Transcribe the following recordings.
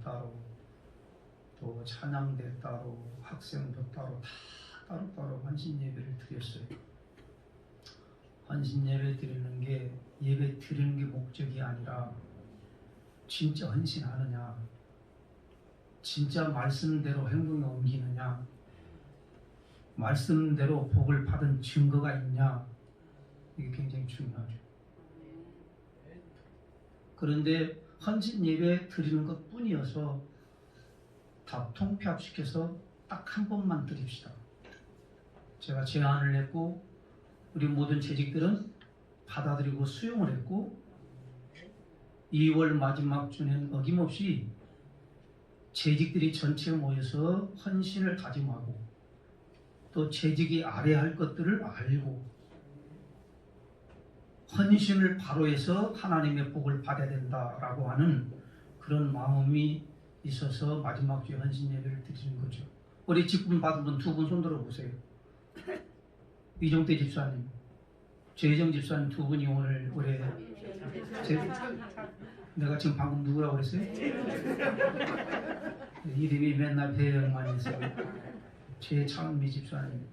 따로, 또 찬양대 따로, 학생부 따로 다 따로따로 헌신 예배를 드렸어요. 헌신 예배 드리는 게 예배 드리는 게 목적이 아니라 진짜 헌신하느냐, 진짜 말씀대로 행동에 옮기느냐, 말씀대로 복을 받은 증거가 있냐, 이게 굉장히 중요하죠. 그런데 헌신 예배 드리는 것 뿐이어서 다 통폐합시켜서 딱 한 번만 드립시다. 제가 제안을 했고 우리 모든 재직들은 받아들이고 수용을 했고 2월 마지막 주는 어김없이 재직들이 전체 모여서 헌신을 다짐하고 또 재직이 알아야 할 것들을 알고 헌신을 바로 해서 하나님의 복을 받아야 된다라고 하는 그런 마음이 있어서 마지막 주에 헌신 예배를 드리는 거죠. 우리 직분 받은 분 2분 손 들어보세요. 이종태 집사님, 최혜정 집사님 2분이 오늘 올해 내가 지금 방금 누구라고 그랬어요? 이름이 맨날 배영만 있어요. 최창미 집사님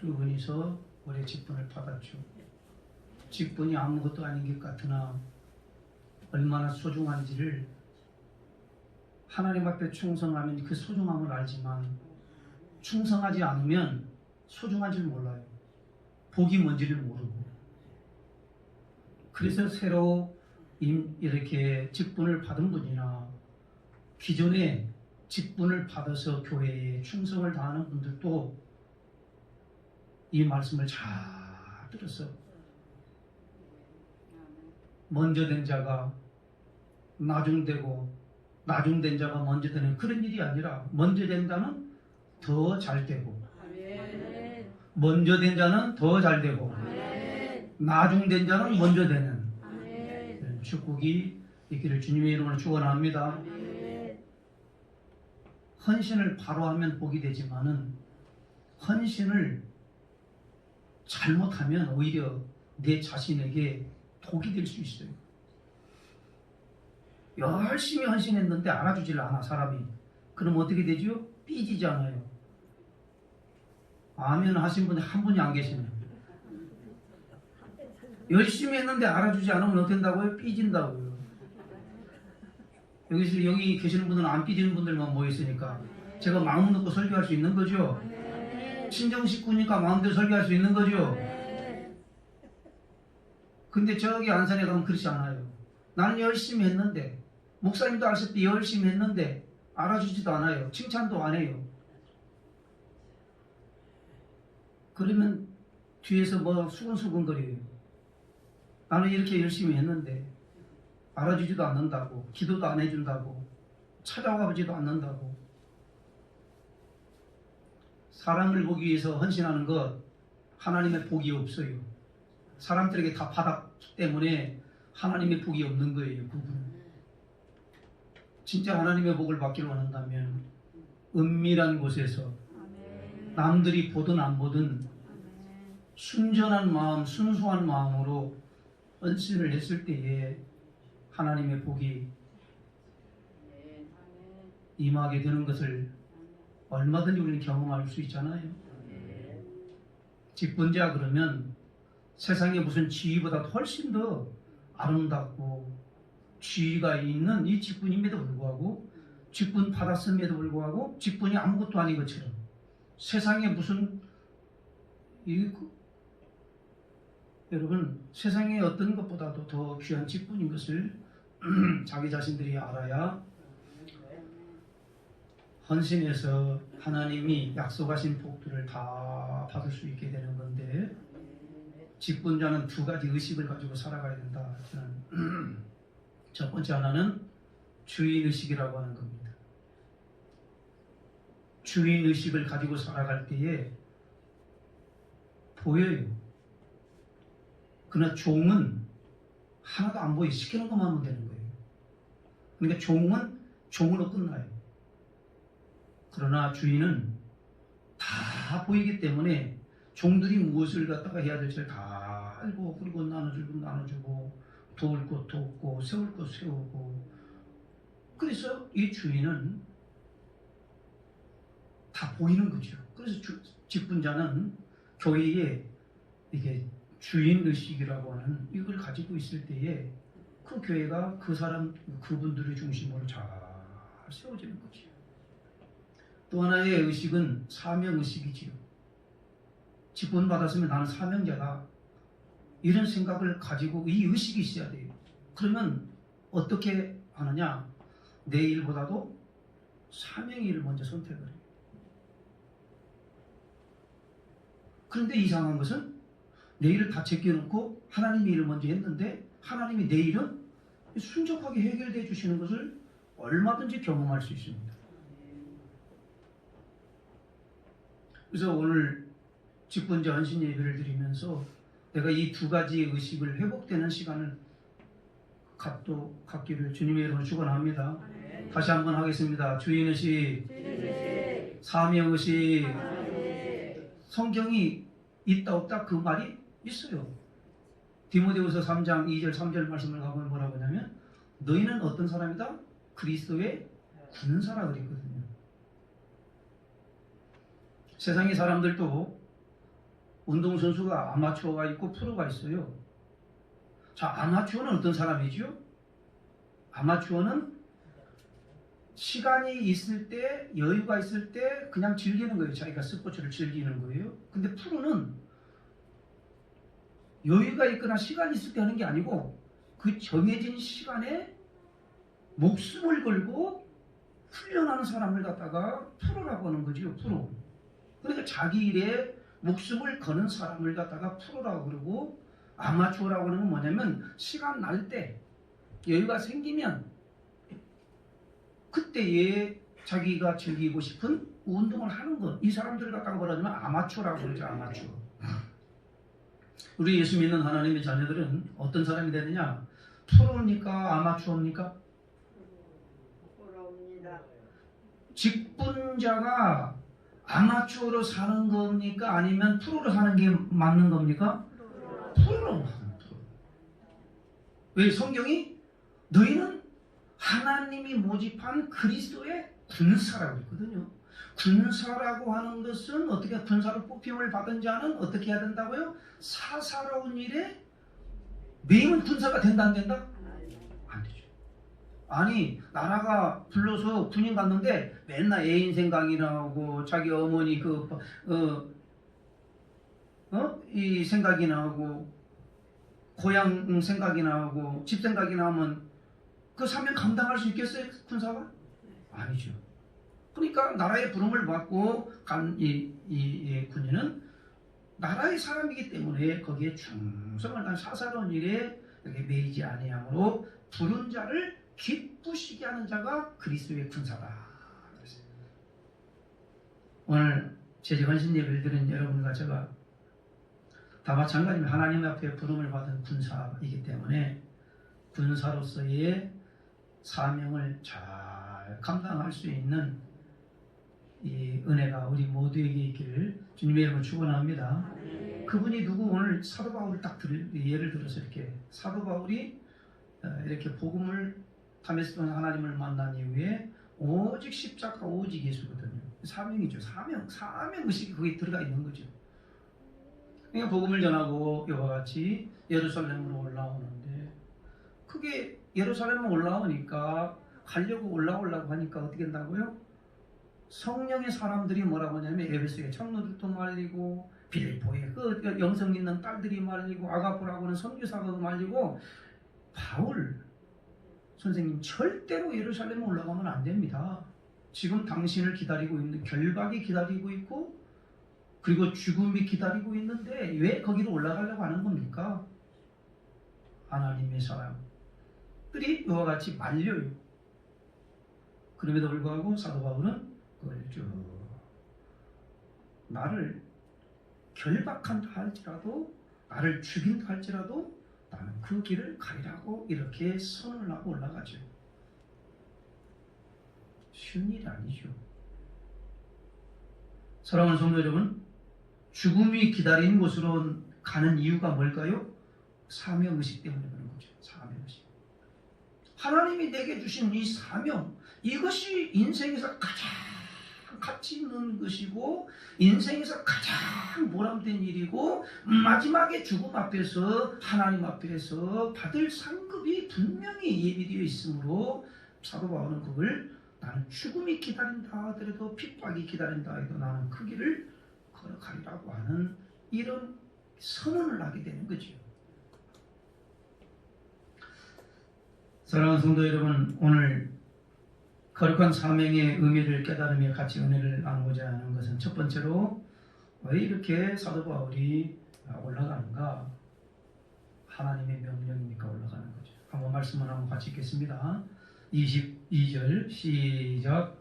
2분이서 올해 직분을 받았죠. 직분이 아무것도 아닌 것 같으나 얼마나 소중한지를 하나님 앞에 충성하면 그 소중함을 알지만 충성하지 않으면 소중한 줄 몰라요. 복이 뭔지를 모르고. 그래서 새로 이렇게 직분을 받은 분이나 기존에 직분을 받아서 교회에 충성을 다하는 분들도 이 말씀을 잘 들었어. 먼저 된 자가 나중되고 나중된 자가 먼저 되는 그런 일이 아니라 먼저 된 자는 더 잘 되고 먼저 된 자는 더 잘 되고 나중된 자는 먼저 되는 축복이 있기를 주님의 이름으로 축원합니다. 헌신을 바로 하면 복이 되지만은 헌신을 잘못하면 오히려 내 자신에게 독이 될 수 있어요. 열심히 헌신했는데 알아주질 않아 사람이. 그럼 어떻게 되죠? 삐지잖아요. 아멘 하신 분이 한 분이 안 계시네. 열심히 했는데 알아주지 않으면 어떻게 된다고요? 삐진다고요. 여기 계시는 분들은 안 삐지는 분들만 모여있으니까 제가 마음 놓고 설교할 수 있는 거죠. 친정 식구니까 마음대로 설교할 수 있는 거죠. 근데 저기 안산에 가면 그렇지 않아요. 나는 열심히 했는데 목사님도 아시다시피 열심히 했는데 알아주지도 않아요. 칭찬도 안 해요. 그러면 뒤에서 뭐 수근수근거려요. 나는 이렇게 열심히 했는데 알아주지도 않는다고, 기도도 안 해준다고, 찾아와보지도 않는다고. 사람을 보기 위해서 헌신하는 것 하나님의 복이 없어요. 사람들에게 다 받았기 때문에 하나님의 복이 없는 거예요. 그분은. 진짜 하나님의 복을 받기를 원한다면 은밀한 곳에서 남들이 보든 안 보든 순전한 마음, 순수한 마음으로 헌신을 했을 때에 하나님의 복이 임하게 되는 것을 얼마든지 우리는 경험할 수 있잖아요. 직분자 그러면 세상에 무슨 지위보다 훨씬 더 아름답고 지위가 있는 이 직분임에도 불구하고 직분 받았음에도 불구하고 직분이 아무것도 아닌 것처럼 세상에 무슨 여러분 세상에 어떤 것보다도 더 귀한 직분인 것을 자기 자신들이 알아야 헌신해서 하나님이 약속하신 복들을 다 받을 수 있게 되는 건데 직분자는 2가지 의식을 가지고 살아가야 된다. 저는 첫 번째 하나는 주인의식이라고 하는 겁니다. 주인의식을 가지고 살아갈 때에 보여요. 그러나 종은 하나도 안 보여. 시키는 것만 하면 되는 거예요. 그러니까 종은 종으로 끝나요. 그러나 주인은 다 보이기 때문에 종들이 무엇을 갖다가 해야 될지를 다 알고 그리고 나눠줄 것 나눠주고 도울 것 돕고 세울 것 세우고 그래서 이 주인은 다 보이는 거죠. 그래서 직분자는 교회에 이게 주인의식이라고 하는 이걸 가지고 있을 때에 그 교회가 그 사람, 그분들의 중심으로 잘 세워지는 거죠. 또 하나의 의식은 사명의식이지요. 직분 받았으면 나는 사명자다. 이런 생각을 가지고 이 의식이 있어야 돼요. 그러면 어떻게 하느냐? 내 일보다도 사명의 일을 먼저 선택을 해요. 그런데 이상한 것은 내 일을 다 제껴놓고 하나님의 일을 먼저 했는데 하나님이 내 일은 순적하게 해결해 주시는 것을 얼마든지 경험할 수 있습니다. 그래서 오늘 직분자 헌신 예배를 드리면서 내가 이 두 가지의 의식을 회복되는 시간을 갖기를 주님의 이름으로 축원합니다. 다시 한번 하겠습니다. 주인의식, 사명의식. 성경이 있다 없다 그 말이 있어요. 디모데후서 3장 2절 3절 말씀을 가보면 뭐라고 하냐면 너희는 어떤 사람이다? 그리스도의 군사라 그랬거든요. 세상의 사람들도 운동선수가 아마추어가 있고 프로가 있어요. 자, 아마추어는 어떤 사람이죠? 아마추어는 시간이 있을 때, 여유가 있을 때 그냥 즐기는 거예요. 자기가 스포츠를 즐기는 거예요. 근데 프로는 여유가 있거나 시간이 있을 때 하는 게 아니고 그 정해진 시간에 목숨을 걸고 훈련하는 사람을 갖다가 프로라고 하는 거죠. 프로. 그러니까 자기 일에 목숨을 거는 사람을 갖다가 프로라고 그러고, 아마추어라고 하는 건 뭐냐면 시간 날 때 여유가 생기면 그때에 자기가 즐기고 싶은 운동을 하는 것. 이 사람들을 갖다가 뭐라 하냐면 아마추어라고 그러죠. 아마추어. 우리 예수 믿는 하나님의 자녀들은 어떤 사람이 되느냐? 프로입니까? 아마추어입니까? 프로입니다. 직분자가 아마추어로 사는 겁니까? 아니면 프로로 사는 게 맞는 겁니까? 프로로. 왜? 성경이 너희는 하나님이 모집한 그리스도의 군사라고 했거든요. 군사라고 하는 것은 어떻게, 군사로 뽑힘을 받은 자는 어떻게 해야 된다고요? 사사로운 일에 매임은 군사가 된다 안 된다? 안 되죠. 아니, 나라가 불러서 군인 갔는데 맨날 애인 생각이나 하고 자기 어머니 이 생각이 나고 고향 생각이 나고 집 생각이 나면 그 사명 감당할 수 있겠어요? 군사가? 아니죠. 그러니까 나라의 부름을 받고 간 이 군인은 나라의 사람이기 때문에 거기에 충성을 한 사사로운 일에 여기 매이지 아니함으로 부른 자를 기쁘시게 하는 자가 그리스도의 군사다. 오늘 제정헌신 예배를 드린 여러분과 제가 다 마찬가지입니다. 하나님 앞에 부름을 받은 군사이기 때문에 군사로서의 사명을 잘 감당할 수 있는 이 은혜가 우리 모두에게 있기를 주님의 이름으로 축원합니다. 그분이 누구? 오늘 사도 바울을 딱 예를 들어서 이렇게 사도 바울이 이렇게 복음을 다메섹에서 하나님을 만난 이후에 오직 십자가 오직 예수거든요. 사명이죠. 사명의식이 거기에 들어가 있는 거죠. 그러니까 복음을 전하고 이와 같이 예루살렘으로 올라오는데, 그게 예루살렘으로 올라오니까 가려고 올라오려고 하니까 어떻게 된다고요? 성령의 사람들이 뭐라고 하냐면 에베소의 청로들도 말리고 빌립보의 그 영성 있는 딸들이 말리고 아가포라고 하는 선교사가 말리고, 바울 선생님 절대로 예루살렘에 올라가면 안 됩니다. 지금 당신을 기다리고 있는 결박이 기다리고 있고 그리고 죽음이 기다리고 있는데 왜 거기로 올라가려고 하는 겁니까? 하나님의 사람들이 이와 같이 말려요. 그럼에도 불구하고 사도 바울은 그걸 나를 결박한다 할지라도 나를 죽인다 할지라도 나는 그 길을 가리라고 이렇게 선언을 하고 올라가죠. 쉬운 일이 아니죠. 사랑하는 성도 여러분, 죽음이 기다리는 곳으로 가는 이유가 뭘까요? 사명의식 때문에 그런 거죠. 사명의식. 하나님이 내게 주신 이 사명, 이것이 인생에서 가장 가치 있는 것이고 인생에서 가장 보람된 일이고 마지막에 죽음 앞에서 하나님 앞에서 받을 상급이 분명히 예비되어 있으므로 사도 바울은 그걸 나는 죽음이 기다린다 하더라도 핍박이 기다린다 해도 나는 그 길을 걸어가리라고 하는 이런 선언을 하게 되는 거죠. 사랑하는 성도 여러분, 오늘 거룩한 사명의 의미를 깨달으며 같이 은혜를 나누고자 하는 것은 첫 번째로 왜 이렇게 사도 바울이 올라가는가? 하나님의 명령이니까 올라가는 거죠. 한번 말씀을 한번 같이 읽겠습니다. 22절 시작.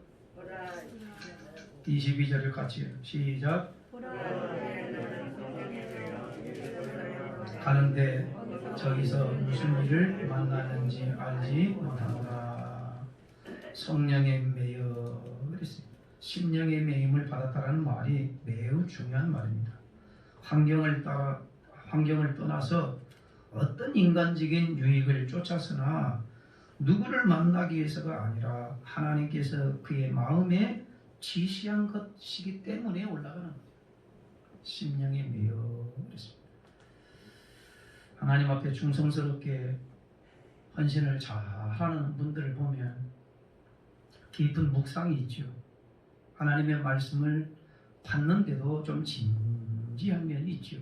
22절을 같이 해요. 시작. 가는데 저기서 무슨 일을 만나는지 알지 못한다. 성령에 매여 그랬습니다. 심령의 매임을 받았다라는 말이 매우 중요한 말입니다. 환경을 떠나서 어떤 인간적인 유익을 쫓아서나 누구를 만나기 위해서가 아니라 하나님께서 그의 마음에 지시한 것이기 때문에 올라가는 거예요. 심령에 매여 그랬습니다. 하나님 앞에 충성스럽게 헌신을 잘하는 분들을 보면 깊은 묵상이 있죠. 하나님의 말씀을 받는데도 좀 진지한 면이 있죠.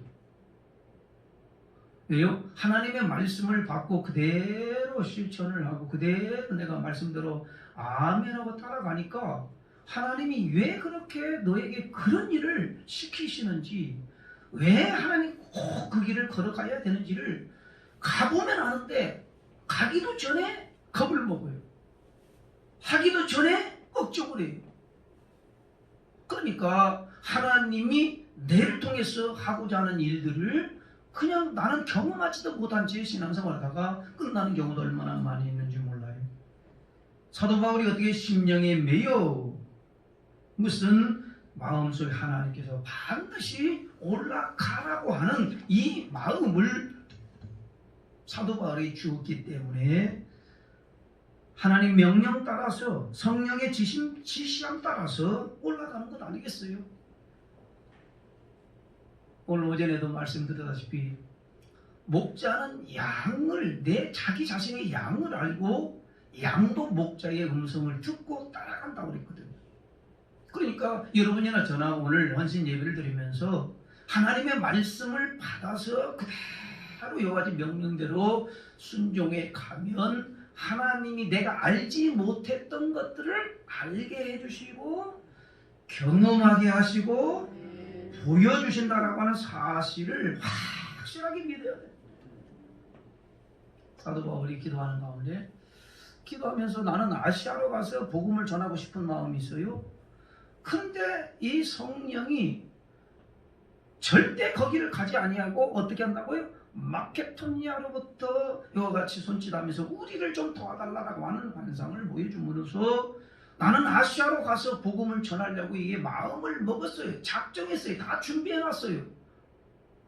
왜요? 하나님의 말씀을 받고 그대로 실천을 하고 그대로 내가 말씀대로 아멘하고 따라가니까 하나님이 왜 그렇게 너에게 그런 일을 시키시는지, 왜 하나님 꼭 그 길을 걸어가야 되는지를 가보면 아는데 가기도 전에 겁을 먹어요. 하기도 전에 걱정을 해요. 그러니까 하나님이 내를 통해서 하고자 하는 일들을 그냥 나는 경험하지도 못한 채 신앙생활 하다가 끝나는 경우도 얼마나 많이 있는지 몰라요. 사도 바울이 어떻게 심령에 매여 무슨 마음속에 하나님께서 반드시 올라가라고 하는 이 마음을 사도 바울이 주었기 때문에 하나님 명령 따라서 성령의 지시함 따라서 올라가는 것 아니겠어요? 오늘 오전에도 말씀드렸다시피 목자는 양을 자기 자신의 양을 알고 양도 목자의 음성을 듣고 따라간다고 그랬거든요. 그러니까 여러분이나 저나 오늘 헌신 예배를 드리면서 하나님의 말씀을 받아서 그대로 여호와의 명령대로 순종해 가면 하나님이 내가 알지 못했던 것들을 알게 해주시고 경험하게 하시고 보여주신다라고 하는 사실을 확실하게 믿어야 돼요. 사도 바울이 기도하는 가운데 기도하면서 나는 아시아로 가서 복음을 전하고 싶은 마음이 있어요. 근데 이 성령이 절대 거기를 가지 아니하고 어떻게 한다고요? 마케도니아로부터 이와 같이 손짓하면서 우리를 좀 도와달라고 하는 환상을 보여줌으로써 나는 아시아로 가서 복음을 전하려고 이게 마음을 먹었어요. 작정했어요. 다 준비해놨어요.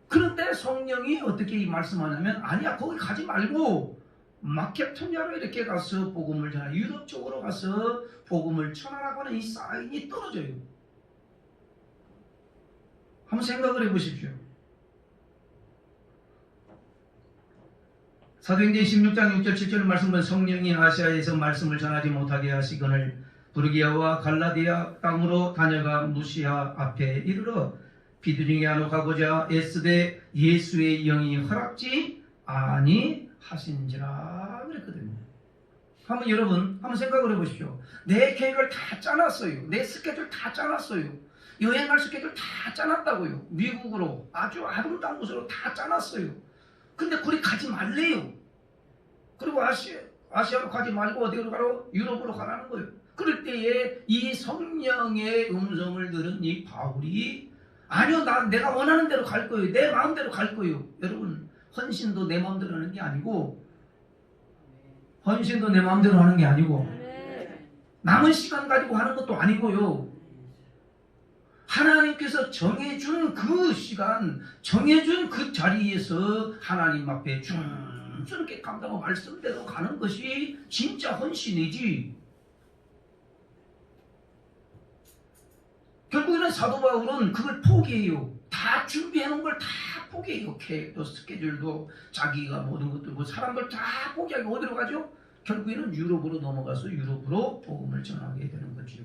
그런데 성령이 어떻게 이 말씀하냐면 아니야 거기 가지 말고 마케도니아로 이렇게 가서 복음을 전하, 유럽 쪽으로 가서 복음을 전하라고 하는 이 사인이 떨어져요. 한번 생각을 해보십시오. 사도행전 16장 6절 7절 말씀은 성령이 아시아에서 말씀을 전하지 못하게 하시거늘 부르기아와 갈라디아 땅으로 다녀가 무시아 앞에 이르러 비두니아로 가고자 애쓰되 예수의 영이 허락지 아니하신지라 그랬거든요. 여러분 한번 생각을 해보십시오. 내 계획을 다 짜놨어요. 내 스케줄 다 짜놨어요. 여행할 스케줄 다 짜놨다고요. 미국으로 아주 아름다운 곳으로 다 짜놨어요. 근데 거기 가지 말래요. 그리고 아시아로 가지 말고 어디로 가라고? 유럽으로 가라는 거예요. 그럴 때에 이 성령의 음성을 들은 이 바울이 아니요 내가 원하는 대로 갈 거예요. 내 마음대로 갈 거예요. 여러분 헌신도 내 마음대로 하는 게 아니고 헌신도 내 마음대로 하는 게 아니고 남은 시간 가지고 하는 것도 아니고요. 하나님께서 정해준 그 시간, 정해준 그 자리에서 하나님 앞에 정성스럽게 감당하고 말씀대로 가는 것이 진짜 헌신이지. 결국에는 사도 바울은 그걸 포기해요. 다 준비해놓은 걸 다 포기해요. 계획도 스케줄도 자기가 모든 것들 뭐 사람들 다 포기하고 어디로 가죠? 결국에는 유럽으로 넘어가서 유럽으로 복음을 전하게 되는 거죠.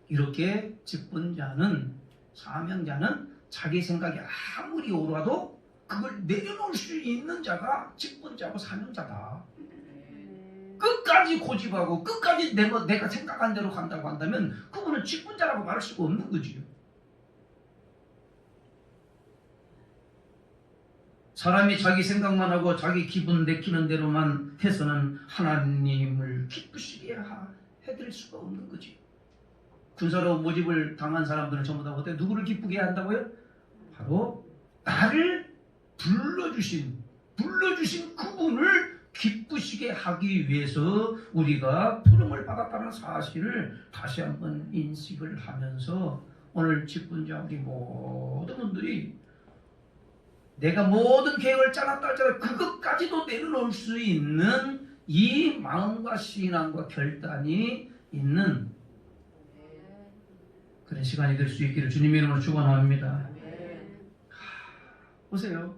이렇게 직분자는 사명자는 자기 생각이 아무리 옳아도 그걸 내려놓을 수 있는 자가 직분자고 사명자다. 끝까지 고집하고 끝까지 내가 생각한 대로 간다고 한다면 그분은 직분자라고 말할 수가 없는 거지요. 사람이 자기 생각만 하고 자기 기분 내키는 대로만 해서는 하나님을 기쁘시게 해드릴 수가 없는 거지. 군사로 모집을 당한 사람들은 전부 다 어때? 누구를 기쁘게 한다고요? 바로 나를 불러주신 그분을 기쁘시게 하기 위해서 우리가 부름을 받았다는 사실을 다시 한번 인식을 하면서 오늘 직분자 우리 모든 분들이 내가 모든 계획을 짜놨다 할지라도 그것까지도 내려놓을 수 있는 이 마음과 신앙과 결단이 있는 그런 시간이 될 수 있기를 주님의 이름으로 축원합니다. 보세요.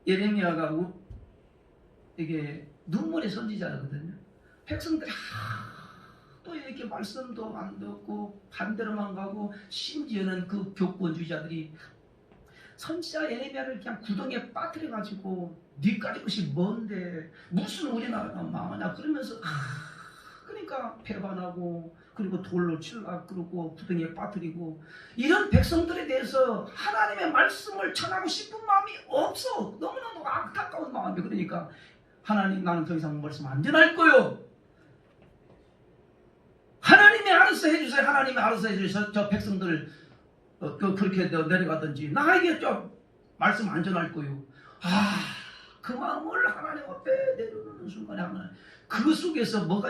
예레미야가 이게 눈물의 선지자거든요. 백성들이 또 이렇게 말씀도 안 듣고 반대로만 가고 심지어는 그 교권주의자들이 선지자 예레미야를 그냥 구덩이에 빠뜨려가지고 니까지 것이 뭔데 무슨 우리나라가 망하냐 그러면서 그러니까 배반하고 그리고 돌로 칠라 그러고 구덩이에 빠뜨리고 이런 백성들에 대해서 하나님의 말씀을 전하고 싶은 마음이 없어. 너무나도 안타까운 마음이. 그러니까 하나님 나는 더 이상 말씀 안 전할 거요. 하나님이 알아서 해주세요. 하나님이 알아서 해주세요. 저 백성들 그렇게 내려가든지 나에게 좀 말씀 안 전할 거요. 그 마음을 하나님 앞에 내려놓는 순간에 하나님 그 속에서 뭐가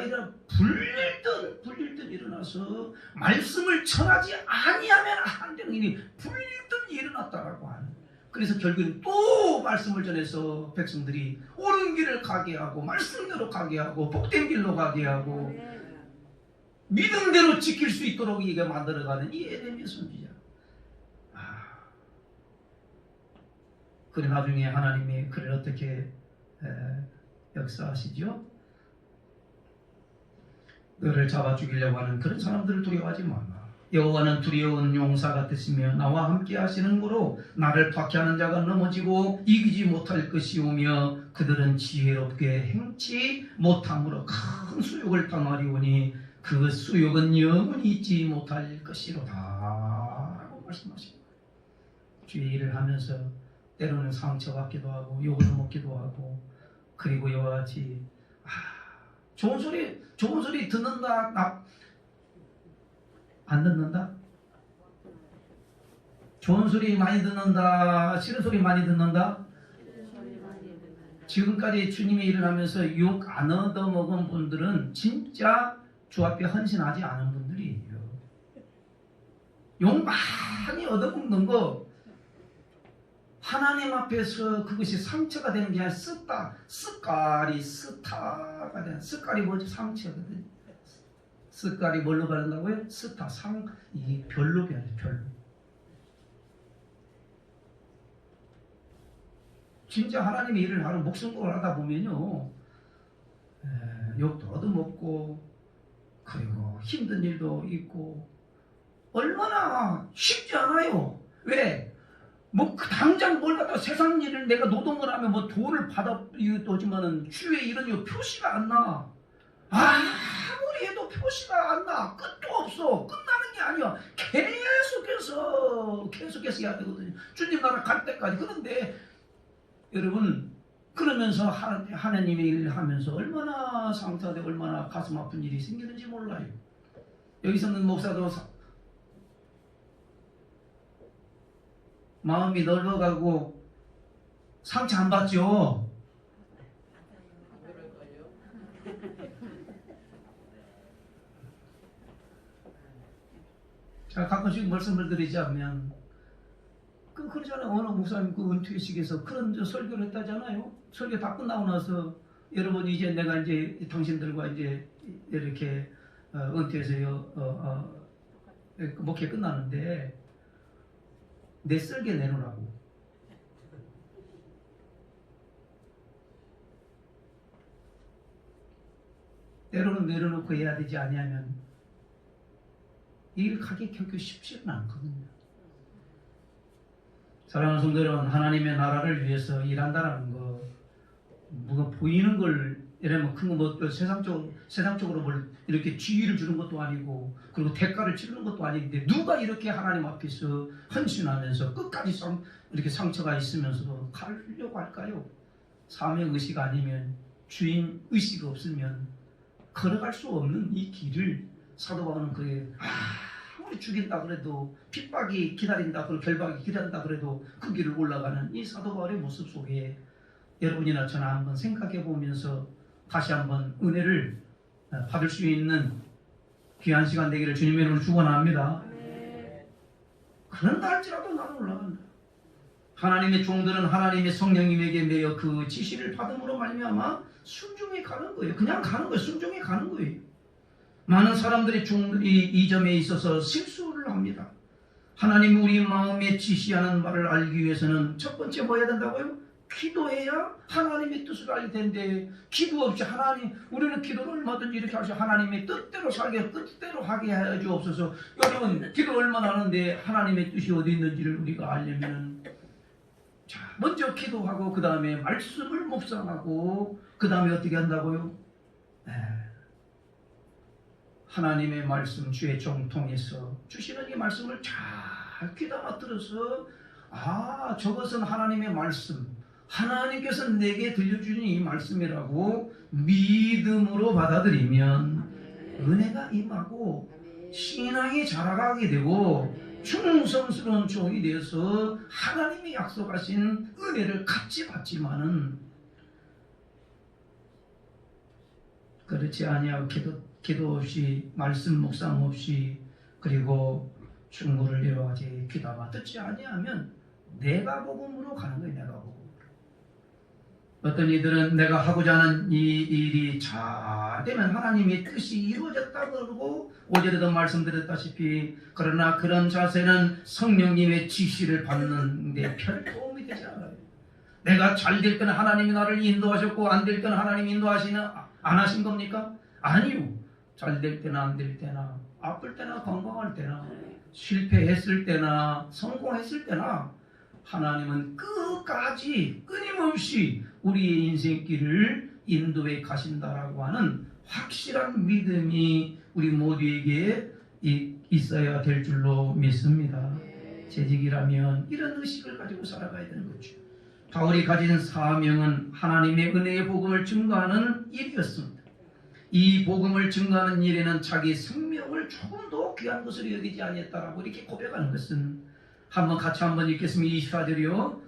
불릴듯 일어나서 말씀을 전하지 아니하면 안 되는 일이 불릴듯 일어났다라고 하는. 그래서 결국엔 또 말씀을 전해서 백성들이 옳은 길을 가게 하고 말씀대로 가게 하고 복된 길로 가게 하고 믿음대로 지킬 수 있도록 이게 만들어가는 이 예레미야 선지자. 그래 나중에 하나님이 그를 어떻게 역사하시죠? 너를 잡아 죽이려고 하는 그런 사람들을 두려워하지 말라. 여호와는 두려운 용사 같으시며 나와 함께 하시는 거로 나를 박해하는 자가 넘어지고 이기지 못할 것이오며 그들은 지혜롭게 행치 못함으로 큰 수욕을 당하리오니 그 수욕은 영원히 잊지 못할 것이로다 라고 말씀하십니다. 주의 일을 하면서 때로는 상처받기도 하고 욕을 먹기도 하고 그리고 이와 같이 좋은 소리 듣는다 안 듣는다? 좋은 소리 많이 듣는다? 싫은 소리 많이 듣는다? 지금까지 주님의 일을 하면서 욕 안 얻어먹은 분들은 진짜 주 앞에 헌신하지 않은 분들이에요. 욕 많이 얻어먹는 거 하나님 앞에서 그것이 상처가 되는 게 아니라 스타가 되는. 스깔이 뭐죠? 상처거든요. 스깔이 뭘로 바른다고요? 스타, 이 별로 변해요. 별로. 진짜 하나님의 일을 하는 목숨을 하다 보면요, 욕도 얻어먹고 그리고 힘든 일도 있고 얼마나 쉽지 않아요. 왜? 당장 뭘 갖다 세상 일을 내가 노동을 하면 돈을 받아 이것도지만은 주의 일은 표시가 안 나. 아무리 해도 표시가 안 나. 끝도 없어. 끝나는 게 아니야. 계속해서 해야 되거든요. 주님 나라 갈 때까지. 그런데 여러분 그러면서 하나님의 일을 하면서 얼마나 상처되고 얼마나 가슴 아픈 일이 생기는지 몰라요. 여기서는 목사도 마음이 넓어가고 상처 안 받죠. 제가 가끔씩 말씀을 드리자면 그러잖아요. 어느 목사님 그 은퇴식에서 그런 설교를 했다잖아요. 설교 다 끝나고 나서 여러분 이제 내가 이제 당신들과 이제 이렇게 은퇴해서 목회 끝나는데 내 쓸개 내놓으라고. 때로는 내려놓고 해야 되지 아니하면 일 가기 결코 쉽지는 않거든요. 사랑하는 성도 여러분, 하나님의 나라를 위해서 일한다라는 거, 뭐가 보이는 걸, 예를 들면 큰 거 뭐 세상적으로 뭘 이렇게 지위를 주는 것도 아니고, 그리고 대가를 치르는 것도 아닌데, 누가 이렇게 하나님 앞에서 헌신하면서 끝까지 이렇게 상처가 있으면서도 가려고 할까요? 사명 의식 아니면, 주인 의식 없으면 걸어갈 수 없는 이 길을 사도 바울은 그게 아무리 죽인다 그래도 핍박이 기다린다 그리고 결박이 기다린다 그래도 그 길을 올라가는 이 사도 바울의 모습 속에 여러분이나 저나 한번 생각해 보면서 다시 한번 은혜를 받을 수 있는 귀한 시간 되기를 주님의 이름으로 축원합니다. 그런다 할지라도 나는 올라간다. 하나님의 종들은 하나님의 성령님에게 매여 그 지시를 받음으로 말미암아 순종해 가는 거예요. 그냥 가는 거예요. 순종해 가는 거예요. 많은 사람들이 종들이 이 점에 있어서 실수를 합니다. 하나님 우리 마음에 지시하는 말을 알기 위해서는 첫 번째 뭐 해야 된다고요? 기도해야 하나님의 뜻을 알게 되는데 기도 없이 우리는 기도를 얼마든지 이렇게 하셔 하나님의 뜻대로 살게 뜻대로 하게 하여 주옵소서. 여러분 기도 얼마나 하는데 하나님의 뜻이 어디 있는지를 우리가 알려면 자 먼저 기도하고 그 다음에 말씀을 묵상하고 그 다음에 어떻게 한다고요? 하나님의 말씀 주의 종 통해서 주시는 이 말씀을 잘 귀담아 들어서 저것은 하나님의 말씀 하나님께서 내게 들려주는 이 말씀이라고 믿음으로 받아들이면 은혜가 임하고 신앙이 자라가게 되고 충성스러운 종이 되어서 하나님이 약속하신 은혜를 같이 받지만은 그렇지 아니하고 기도 없이 말씀 묵상 없이 그리고 충고를 여러 가지 귀담아 듣지 아니하면 내가 복음으로 가는 거예요. 내가 복음으로. 어떤 이들은 내가 하고자 하는 이 일이 잘 되면 하나님의 뜻이 이루어졌다 그러고 어제도 말씀드렸다시피 그러나 그런 자세는 성령님의 지시를 받는 데 별 도움이 되지 않아요. 내가 잘 될 때는 하나님이 나를 인도하셨고 안 될 때는 하나님이 안 하신 겁니까? 아니요. 잘 될 때나 안 될 때나 아플 때나 건강할 때나 실패했을 때나 성공했을 때나 하나님은 끝까지 끊임없이 우리의 인생길을 인도해 가신다라고 하는 확실한 믿음이 우리 모두에게 있어야 될 줄로 믿습니다. 재직이라면 이런 의식을 가지고 살아가야 되는 거죠. 바울이 가진 사명은 하나님의 은혜의 복음을 증거하는 일이었습니다. 이 복음을 증거하는 일에는 자기 생명을 조금도 귀한 것으로 여기지 아니했다라고 이렇게 고백하는 것은 같이 한번 읽겠습니다. 24절이요.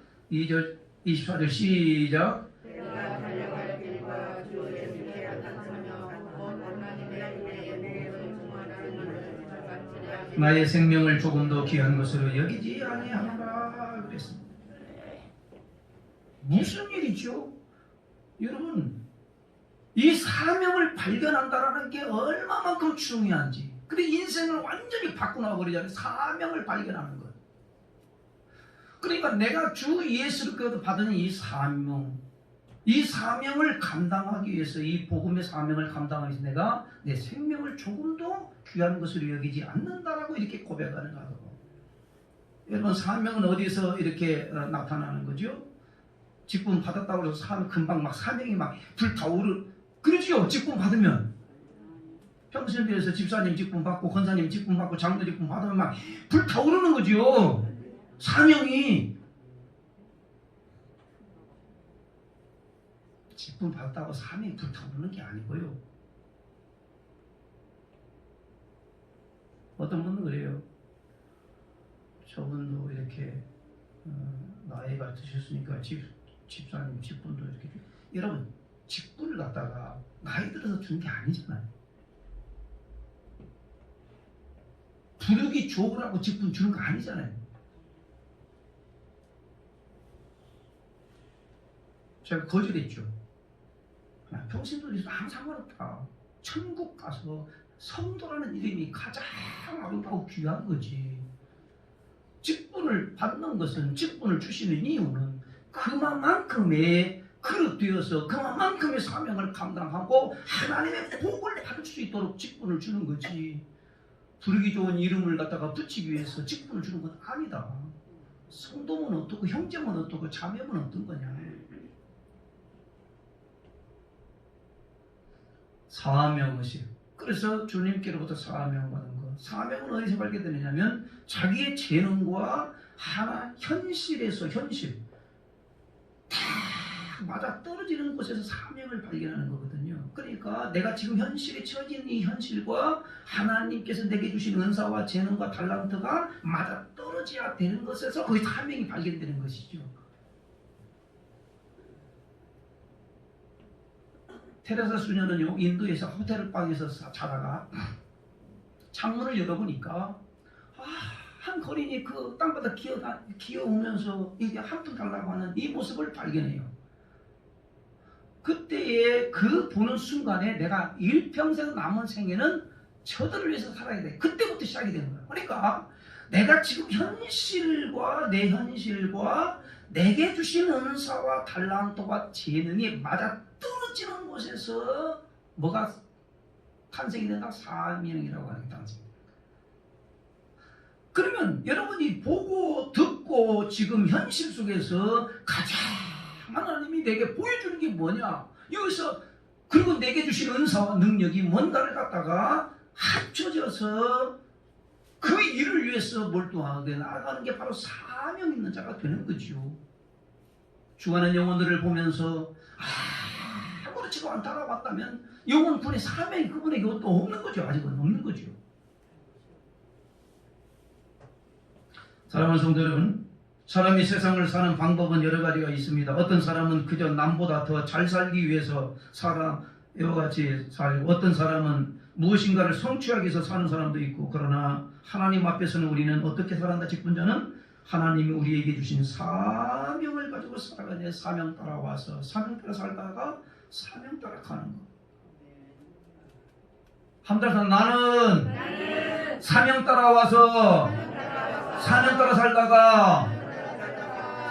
24절 시작. 내가 달려갈 길과 주 예수께 나타나며 하나님의 은혜의 복음을 나의 생명을 조금도 귀한 것으로 여기지 아니하노라 그랬습니다. 무슨 일이죠? 여러분 이 사명을 발견한다라는 게 얼마만큼 중요한지. 근데 인생을 완전히 바꾸나 버리잖아요. 사명을 발견하는 것. 그러니까 내가 주 예수를 받은 이 사명을 감당하기 위해서 이 복음의 사명을 감당하기 위해서 내가 내 생명을 조금도 귀한 것으로 여기지 않는다라고 이렇게 고백하는 거라고. 여러분 사명은 어디서 이렇게 나타나는 거죠? 직분 받았다고 해서 금방 막 사명이 막 불타오르 그러지요. 직분 받으면 평신교에서 집사님 직분 받고 권사님 직분 받고 장로 직분 받으면 막 불타오르는 거지요. 사명이 직분 받았다고 사명이 불타오르는 게 아니고요. 어떤 분은 그래요. 저분도 이렇게 나이가 드셨으니까 집사님 직분도 이렇게 여러분 직분을 갖다가 나이 들어서 주는 게 아니잖아요. 부르기 좋으라고 직분 주는 거 아니잖아요. 제가 거절했죠. 평신도에서 아무 상관없다. 천국 가서 성도라는 이름이 가장 아름다고 귀한 거지. 직분을 받는 것은, 직분을 주시는 이유는 그만큼의 그릇되어서 그만큼의 사명을 감당하고 하나님의 복을 받을 수 있도록 직분을 주는 거지. 부르기 좋은 이름을 갖다가 붙이기 위해서 직분을 주는 건 아니다. 성도면 어떻고 형제면 어떻고 자매면 어떤 거냐. 사명의식. 그래서 주님께로부터 사명 받은 거. 사명은 어디서 발견되느냐면 자기의 재능과 하나 현실에서 현실 다 맞아 떨어지는 곳에서 사명을 발견하는 거거든요. 그러니까 내가 지금 현실에 처진 이 현실과 하나님께서 내게 주신 은사와 재능과 달란트가 맞아 떨어져야 되는 것에서 거기 사명이 발견되는 것이죠. 테레사 수녀는요, 인도에서 호텔 방에서 자다가 창문을 열어보니까 한 거린이 그 땅바닥 기어오면서 이게 한 푼 달라고 하는 이 모습을 발견해요. 그때의 그 보는 순간에 내가 일평생 남은 생에는 저들을 위해서 살아야 돼. 그때부터 시작이 되는 거야. 그러니까 내가 지금 현실과 내 현실과 내게 주신 은사와 달란트와 재능이 맞아 떨어지는 곳에서 뭐가 탄생이 된다? 사명이라고 하는 게 탄생입니다. 그러면 여러분이 보고 듣고 지금 현실 속에서 가장 하나님이 내게 보여주는 게 뭐냐? 여기서 그리고 내게 주신 은사와 능력이 뭔가를 갖다가 합쳐져서 그 일을 위해서 몰두하게 나아가는 게 바로 사명 있는 자가 되는 거죠. 죽어가는 영혼들을 보면서 아무렇지도 않다라고 한다면 영혼군의 사명이 그분에게 또 없는 거죠. 아직은 없는 거죠. 사랑하는 성도 여러분, 사람이 세상을 사는 방법은 여러 가지가 있습니다. 어떤 사람은 그저 남보다 더 잘 살기 위해서 이와 같이 살고, 어떤 사람은 무엇인가를 성취하기 위해서 사는 사람도 있고, 그러나 하나님 앞에서는 우리는 어떻게 살아간다? 직분자는 하나님이 우리에게 주신 사명을 가지고 살아가는, 사명 따라와서 사명 따라 살다가 사명 따라 가는 거. 한 달 전 나는 사명 따라와서 사명 따라 살다가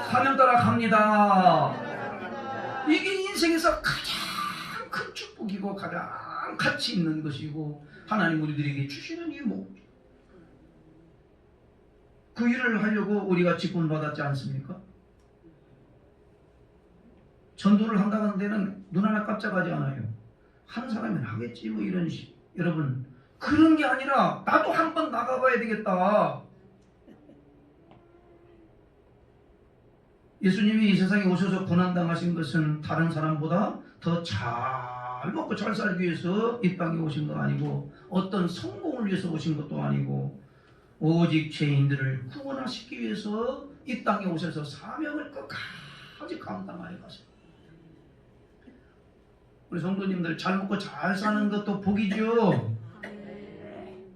사명 따라 갑니다. 이게 인생에서 가장 큰 축복이고 가장 가치 있는 것이고 하나님 우리들에게 주시는 이 목. 그 일을 하려고 우리가 직분 받았지 않습니까? 전도를 한다는 데는 눈 하나 깜짝하지 않아요. 하는 사람은 하겠지 뭐 이런 식. 여러분 그런 게 아니라 나도 한번 나가봐야 되겠다. 예수님이 이 세상에 오셔서 고난당하신 것은 다른 사람보다 더 잘 먹고 잘 살기 위해서 이 땅에 오신 거 아니고 어떤 성공을 위해서 오신 것도 아니고 오직 죄인들을 구원하시기 위해서 이 땅에 오셔서 사명을 끝까지 감당하여 가십니다. 우리 성도님들 잘 먹고 잘 사는 것도 복이죠.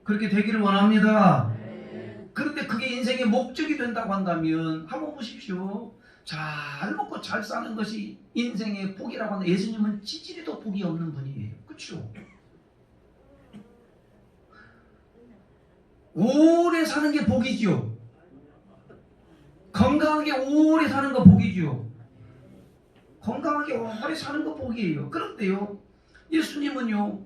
그렇게 되기를 원합니다. 그런데 그게 인생의 목적이 된다고 한다면 한번 보십시오. 잘 먹고 잘 사는 것이 인생의 복이라고 한다. 예수님은 찌질이도 복이 없는 분이에요. 그렇죠? 오래 사는 게 복이죠. 건강하게 오래 사는 거 복이죠. 건강하게 오래 사는 거 복이에요. 그런데요, 예수님은요,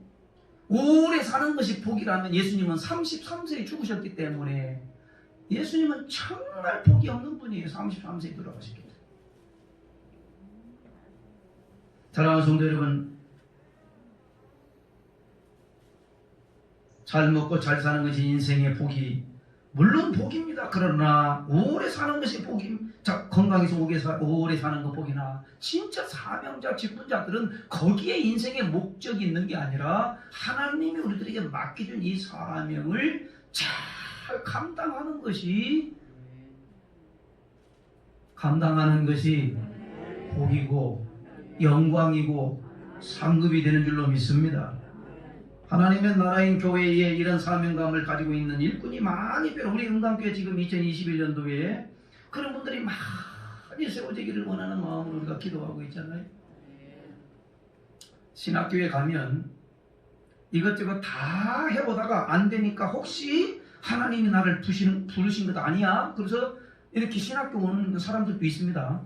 오래 사는 것이 복이라면 예수님은 33세에 죽으셨기 때문에 예수님은 정말 복이 없는 분이에요. 33세에 돌아가셨기 때문에. 사랑하는 성도 여러분, 잘 먹고 잘 사는 것이 인생의 복이 물론 복입니다. 그러나 오래 사는 것이 복입니다. 건강해서 오래 사는 것 복이나 진짜 사명자, 직분자들은 거기에 인생의 목적이 있는 게 아니라 하나님이 우리들에게 맡겨준 이 사명을 잘 감당하는 것이 복이고 영광이고 상급이 되는 줄로 믿습니다. 하나님의 나라인 교회에 이런 사명감을 가지고 있는 일꾼이 많이 우리 은강교회 지금 2021년도에 그런 분들이 많이 끝까지 세워지기를 원하는 마음으로 우리가 기도하고 있잖아요. 신학교에 가면 이것저것 다 해보다가 안 되니까 혹시 하나님이 나를 부르신 것 아니야? 그래서 이렇게 신학교 오는 사람들도 있습니다.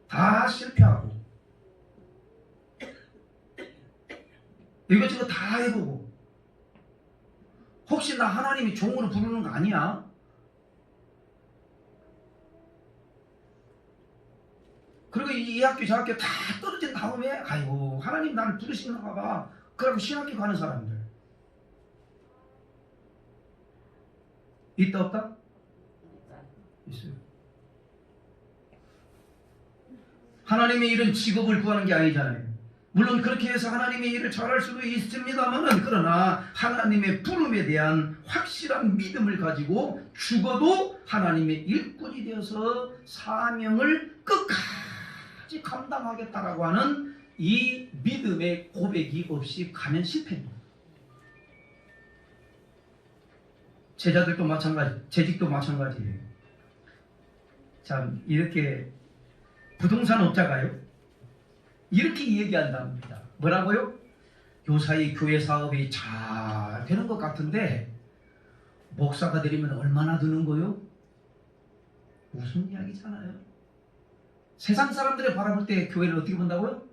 다 실패하고 이것저것 다 해보고 혹시 나 하나님이 종으로 부르는 거 아니야? 그리고 이 학교 저 학교 다 떨어진 다음에 아이고 하나님 나를 부르시는가 봐. 그러고 신학교 가는 사람들 있다 없다? 있어요. 하나님의 일은 직업을 구하는 게 아니잖아요. 물론 그렇게 해서 하나님의 일을 잘할 수도 있습니다만은 그러나 하나님의 부름에 대한 확실한 믿음을 가지고 죽어도 하나님의 일꾼이 되어서 사명을 끝까지 감당하겠다라고 하는 이 믿음의 고백이 없이 가면 실패입니다. 제자들도 마찬가지, 재직도 마찬가지예요. 참 이렇게 부동산 업자가요 이렇게 얘기한답니다. 뭐라고요? 요사이 교회 사업이 잘 되는 것 같은데 목사가 되려면 얼마나 드는 거요? 무슨 이야기잖아요. 세상 사람들이 바라볼 때 교회를 어떻게 본다고요?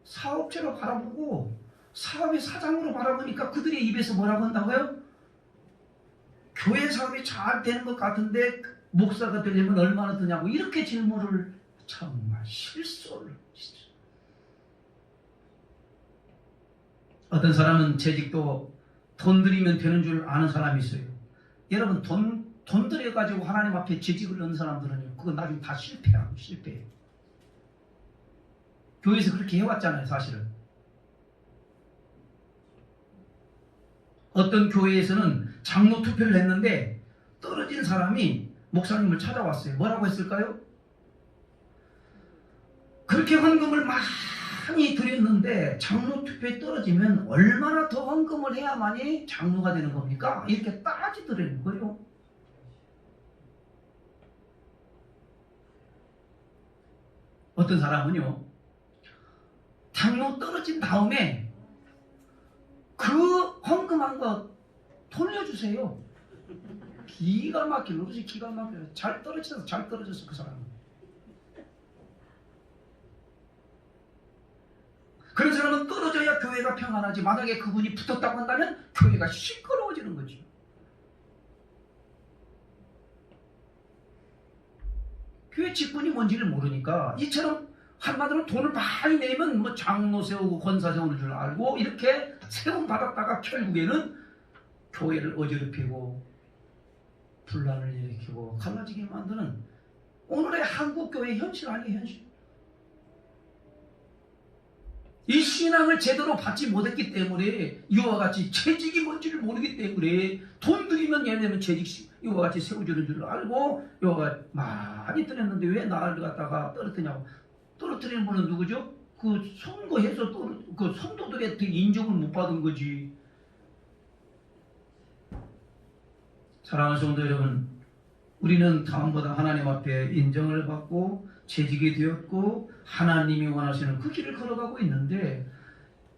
사업체로 바라보고 사업의 사장으로 바라보니까 그들의 입에서 뭐라고 한다고요? 교회 사업이 잘 되는 것 같은데 목사가 되려면 얼마나 드냐고 이렇게 질문을 정말 실수를 어떤 사람은 재직도 돈 들이면 되는 줄 아는 사람이 있어요. 여러분 돈 들여가지고 하나님 앞에 재직을 넣는 사람들은요 그건 나중에 다 실패해요. 교회에서 그렇게 해왔잖아요. 사실은 어떤 교회에서는 장로 투표를 했는데 떨어진 사람이 목사님을 찾아왔어요. 뭐라고 했을까요? 그렇게 헌금을 많이 드렸는데 장로 투표에 떨어지면 얼마나 더 헌금을 해야만이 장로가 되는 겁니까? 이렇게 따지더라는 거예요. 어떤 사람은요 장로 떨어진 다음에 그 헌금한 거 돌려주세요. 기가 막히게 그것이 기가 막혀요. 잘 떨어졌어 그 사람은. 그런 사람은 떨어져야 교회가 평안하지. 만약에 그분이 붙었다고 한다면 교회가 시끄러워지는 거지. 교회 직분이 뭔지를 모르니까 이처럼 한마디로 돈을 많이 내면 뭐 장로 세우고 권사 세우는 줄 알고 이렇게 세움 받았다가 결국에는 교회를 어지럽히고 분란을 일으키고 갈라지게 만드는 오늘의 한국 교회의 현실 아니에요. 현실. 이 신앙을 제대로 받지 못했기 때문에 이와 같이 재직이 뭔지를 모르기 때문에 돈 들이면 얘네는 재직 이와 같이 세워주는 줄 알고 이와 많이 들였는데 왜 나를 갖다가 떨어뜨냐고. 떨어뜨리는 분은 누구죠? 그 선거해서 그 성도들한테 인정을 못 받은 거지. 사랑하는 성도 여러분, 우리는 다음보다 하나님 앞에 인정을 받고 재직이 되었고 하나님이 원하시는 그 길을 걸어가고 있는데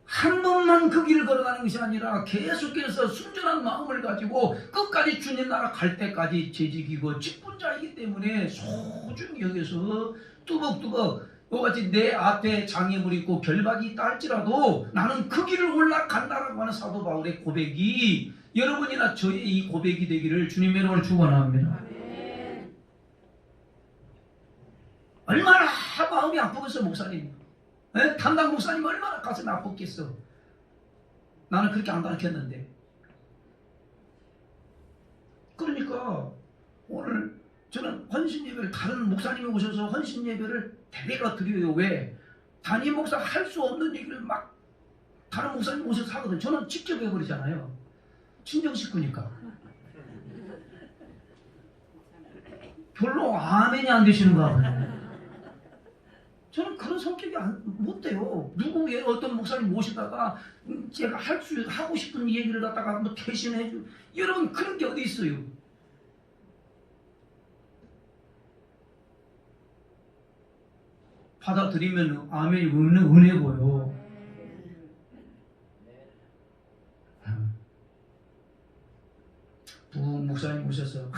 한 번만 그 길을 걸어가는 것이 아니라 계속해서 순전한 마음을 가지고 끝까지 주님 나라 갈 때까지 재직이고 직분자이기 때문에 소중히 여기서 뚜벅뚜벅 이같이 내 앞에 장애물이 있고 결박이 있다 할지라도 나는 그 길을 올라간다라고 하는 사도 바울의 고백이 여러분이나 저의 이 고백이 되기를 주님의 이름으로 축원합니다. 얼마나 마음이 아프겠어 목사님. 에? 담당 목사님 얼마나 가슴이 아팠겠어. 나는 그렇게 안 가르쳤는데. 그러니까 오늘 저는 헌신 예배를 다른 목사님이 오셔서 헌신 예배를 대개가 드려요. 왜? 담임 목사 할 수 없는 얘기를 막 다른 목사님 오셔서 하거든. 저는 직접 해버리잖아요. 친정 식구니까. 별로 아멘이 안 되시는 거 같아요. 저는 그런 성격이 못 돼요. 누구 어떤 목사님 모시다가 제가 하고 싶은 얘기를 갖다가 뭐 대신해 주. 여러분 그런 게 어디 있어요? 받아들이면 아멘이 은혜고요. 부흥 목사님 오셔서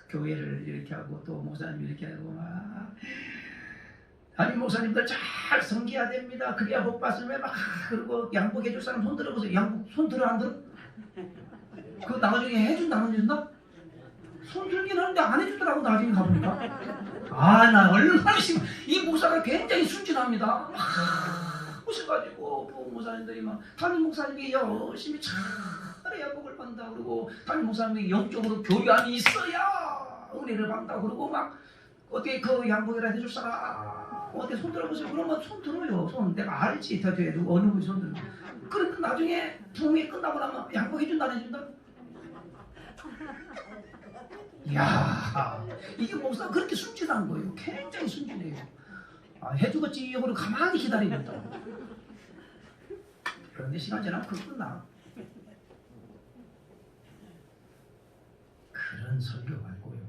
교회를 이렇게 하고 또 목사님 이렇게 하고 막 아니 목사님들 잘 섬겨야 됩니다. 그래야 복 받으면 막 그리고 양복해 줄 사람 손 들어보세요. 양복 손 들어 안 들어? 그거 나중에 해준다 안 해준다? 손 들긴 하는데 안 해주더라고 나중에 가보니까. 나 얼마나 심한 이 목사가 굉장히 순진합니다. 막 오셔가지고 부흥 목사님들이 막 담임 목사님이 열심히 잘해야 복을 받는다 그러고 담임 목사님이 영적으로 교양이 있어야 은혜를 받는다 그러고 막 어떻게 그 양복이라 해줄 사람 어떻게 손 들어보세요. 그러면 손 들어요. 손 내가 알지 다 뒤에 누구 어느 분이 손 들어. 그러니까 나중에 부흥이 끝나고 나면 양복 해준다 안 해준다? 이야 이게 목사가 그렇게 순진한 거예요. 굉장히 순진해요. 해주겠지 그러고 가만히 기다리고 있다. 그런데 시간 지나면 그거 끝나. 그런 설교 말고요.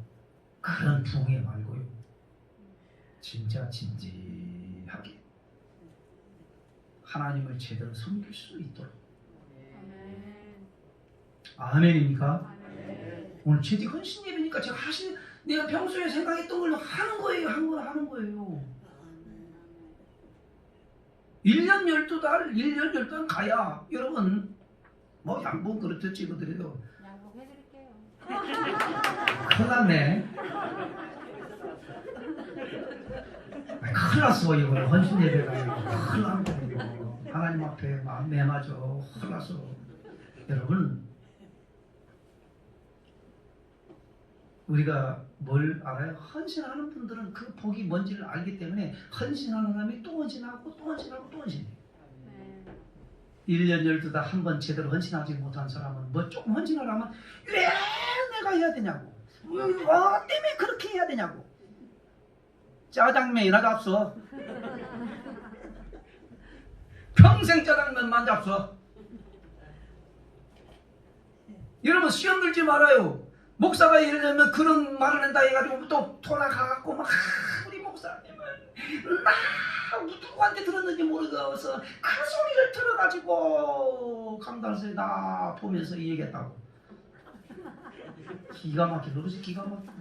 그런 부흥회 말고요. 진짜 진지하게 하나님을 제대로 섬길 수 있도록. 아멘입니까? 오늘 재직 헌신 예배니까 제가 내가 평소에 생각했던 걸로 하는 거예요. 하는 거예요. 1년 12달, 1년 12달 가야 여러분 뭐 양복 그렇듯 찍어드려도 양복 해드릴게요. 큰일 났네. 큰일 났어. 이거 헌신 예배가 큰일 난 거예요. 하나님 앞에 매맞아. 큰일 났어. 여러분 우리가 뭘 알아요? 헌신하는 분들은 그 복이 뭔지를 알기 때문에 헌신하는 사람이 또 헌신하고 또 헌신하고 또 헌신해요. 1년 12달 한 번 제대로 헌신하지 못한 사람은 뭐 조금 헌신하려면 왜 내가 해야 되냐고 뭐 때문에 그렇게 해야 되냐고 짜장면이나 잡숴. 평생 짜장면만 잡숴. 여러분 시험 들지 말아요. 목사가 예를 들면 그런 말을 한다 해가지고 또 돌아가갖고 막 우리 목사님은 나 누구한테 들었는지 모르겠어 그 소리를 들어가지고 강단서에 나 보면서 얘기했다고. 기가 막혀. 그러지 기가 막혀.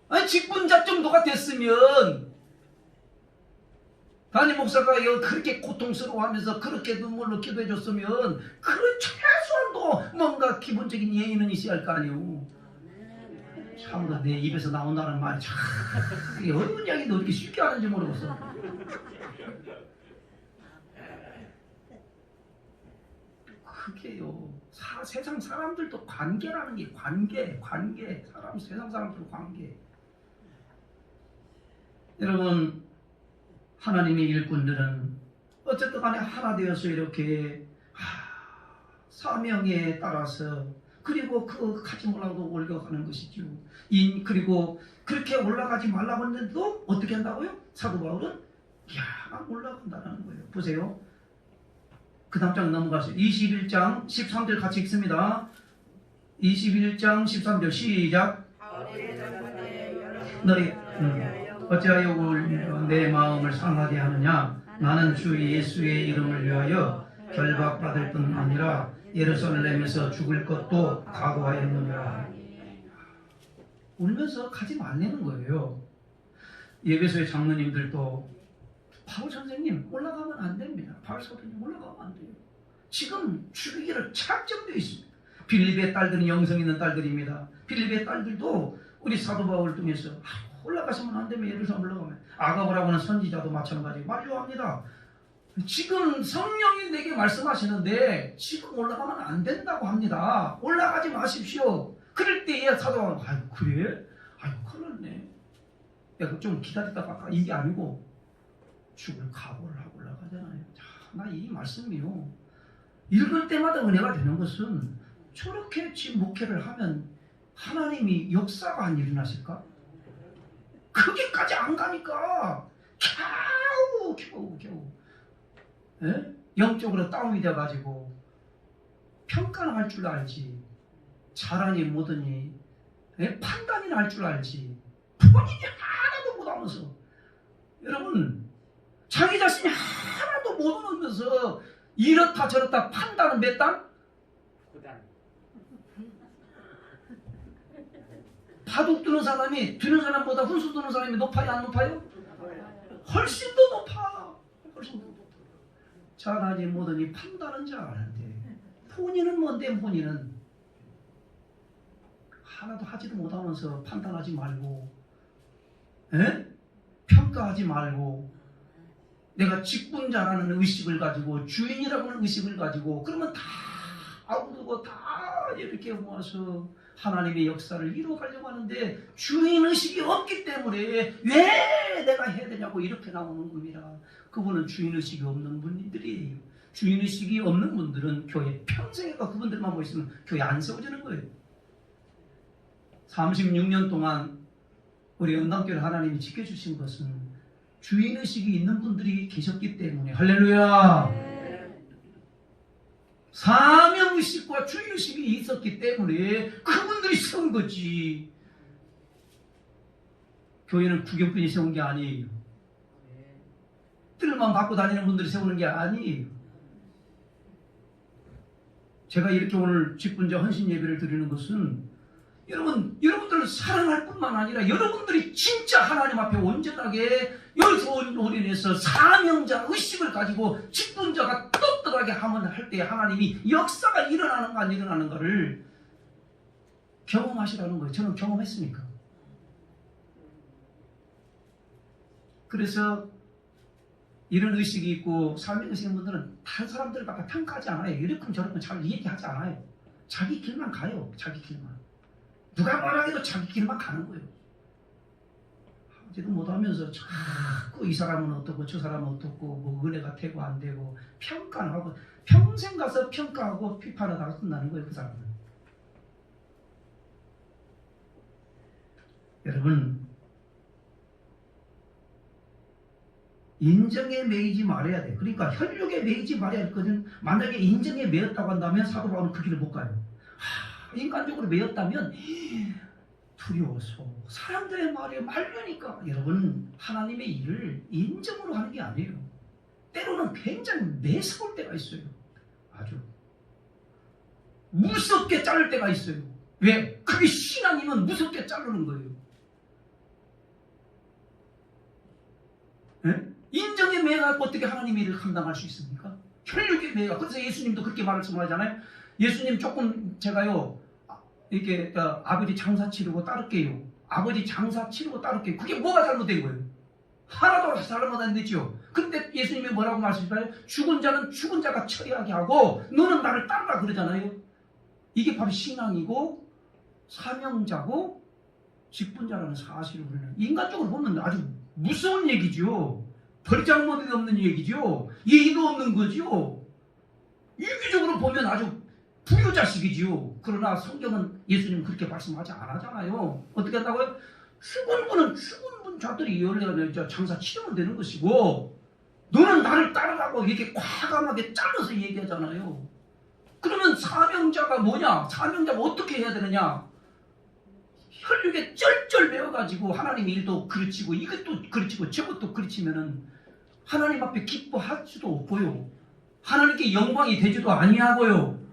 아니 직분자 정도가 됐으면 담임 목사가 그렇게 고통스러워하면서 그렇게 눈물로 기도해줬으면 그런 최소한도 뭔가 기본적인 예의는 있어야 할 거 아니에요. 참으로 내 입에서 나온다는 말이 참 어려운 이야기도 어떻게 쉽게 하는지 모르겠어. 그게요. 세상 사람들도 관계라는 게 관계 세상 사람들도 관계. 여러분 하나님의 일꾼들은 어쨌든 간에 하나 되어서 이렇게 사명에 따라서 그리고 그 가지 몰라도 올라가는 것이죠. 그리고 그렇게 올라가지 말라고 했는데도 어떻게 한다고요? 사도 바울은 올라간다는 거예요. 보세요. 그 다음 장 넘어가세요. 21장 13절 같이 읽습니다. 21장 13절 시작. 너희 어찌하여 내 마음을 상하게 하느냐? 나는 주 예수의 이름을 위하여 결박받을 뿐 아니라 예루살렘에서 죽을 것도 각오하였느니라. 울면서 가지 말라는 거예요. 예배소의 장로님들도 바울 선생님 올라가면 안 됩니다. 바울 선생님 올라가면 안 돼요. 지금 죽이기로 착정되어 있습니다. 빌립의 딸들은 영성 있는 딸들입니다. 빌립의 딸들도 우리 사도 바울을 통해서 올라가시면 안 되면 예루살렘 올라가면 아가보라고 하는 선지자도 마찬가지 만류합니다. 지금 성령이 내게 말씀하시는데 지금 올라가면 안 된다고 합니다. 올라가지 마십시오. 그럴 때에 사도 바울은 그래? 큰일 났네. 내가 좀 기다렸다가 이게 아니고 죽을 각오를 하고 올라가잖아요. 나 이 말씀이요. 읽을 때마다 은혜가 되는 것은 저렇게 지금 목회를 하면 하나님이 역사가 안 일어나실까? 거기까지 안 가니까 겨우 에? 영적으로 다운이 돼가지고 평가는 할 줄 알지 잘하니 뭐더니 판단이나 할 줄 알지. 본인이 하나도 못하면서, 여러분 자기 자신이 하나도 못하면서 이렇다 저렇다 판단은 몇 단? 9단. 바둑 두는 사람이 두는 사람보다 훈수 두는 사람이 높아요, 안 높아요? 훨씬 더 높아. 훨씬 더 높아. 잘하지 못하니 판단은 잘하는데 본인은 뭔데, 본인은 하나도 하지도 못하면서 판단하지 말고, 평가하지 말고, 내가 직분자라는 의식을 가지고, 주인이라고 하는 의식을 가지고, 그러면 다 아우르고 다 이렇게 모아서 하나님의 역사를 이루어가려고 하는데, 주인의식이 없기 때문에 왜 내가 해야 되냐고 이렇게 나오는 겁니다. 그분은 주인의식이 없는 분들이에요. 주인의식이 없는 분들은 교회 평생에 그분들만 모였으면 교회 안 세워지는 거예요. 36년 동안 우리 연단교를 하나님이 지켜주신 것은 주인의식이 있는 분들이 계셨기 때문에. 할렐루야. 사명의식과 주인의식이 있었기 때문에 그분들이 세운 거지. 교회는 구경꾼이 세운 게 아니에요. 뜰만 받고 다니는 분들이 세우는 게 아니에요. 제가 이렇게 오늘 직분자 헌신 예배를 드리는 것은 여러분들을 사랑할 뿐만 아니라 여러분들이 진짜 하나님 앞에 온전하게 여기서 올인해서 사명자 의식을 가지고 직분자가 떳떳하게 하면 할 때 하나님이 역사가 일어나는가 안 일어나는가를 경험하시라는 거예요. 저는 경험했으니까. 그래서 이런 의식이 있고 사명의식인 분들은 다른 사람들을 갖다 평가하지 않아요. 이렇게 저렇게 잘 얘기하지 않아요. 자기 길만 가요. 자기 길만. 누가 뭐라 해도 자기 길만 가는 거예요. 하지도 못하면서 자꾸 이 사람은 어떻고 저 사람은 어떻고 뭐 은혜가 되고 안 되고 평가는 하고 평생 가서 평가하고 비판하다가 끝나는 거예요. 그 사람은. 여러분 인정에 매이지 말아야 돼. 그러니까 혈육에 매이지 말아야 했거든. 만약에 인정에 매였다고 한다면 사도 바울은 그 길을 못 가요. 인간적으로 매였다면 두려워서 사람들의 말에 말려니까. 여러분 하나님의 일을 인정으로 하는 게 아니에요. 때로는 굉장히 매서울 때가 있어요. 아주 무섭게 자를 때가 있어요. 왜? 그게 신앙이면 무섭게 자르는 거예요. 네? 인정에 매여갖고 어떻게 하나님의 일을 감당할 수 있습니까? 혈육에 매여. 그래서 예수님도 그렇게 말씀하잖아요. 예수님 조금 제가요 이렇게 아버지 장사 치르고 따를게요. 아버지 장사 치르고 따를게요. 그게 뭐가 잘못된 거예요? 하나도 잘못 안 됐죠. 근데 예수님이 뭐라고 말씀하실까요? 죽은 자는 죽은 자가 처리하게 하고 너는 나를 따르라 그러잖아요. 이게 바로 신앙이고 사명자고 직분자라는 사실을 우리는 인간적으로 보면 아주 무서운 얘기죠. 버리장머리도 없는 얘기죠. 예의도 없는 거죠. 유기적으로 보면 아주 부유자식이지요. 그러나 성경은 예수님 그렇게 말씀하지 않았잖아요. 어떻게 한다고요? 죽은 분은 죽은 분 자들이 열려서 장사 치르면 되는 것이고 너는 나를 따르라고 이렇게 과감하게 잘라서 얘기하잖아요. 그러면 사명자가 뭐냐? 사명자가 어떻게 해야 되느냐? 혈육에 쩔쩔 매어가지고 하나님의 일도 그르치고 이것도 그르치고 저것도 그르치면은 하나님 앞에 기뻐할 수도 없고요. 하나님께 영광이 되지도 아니하고요.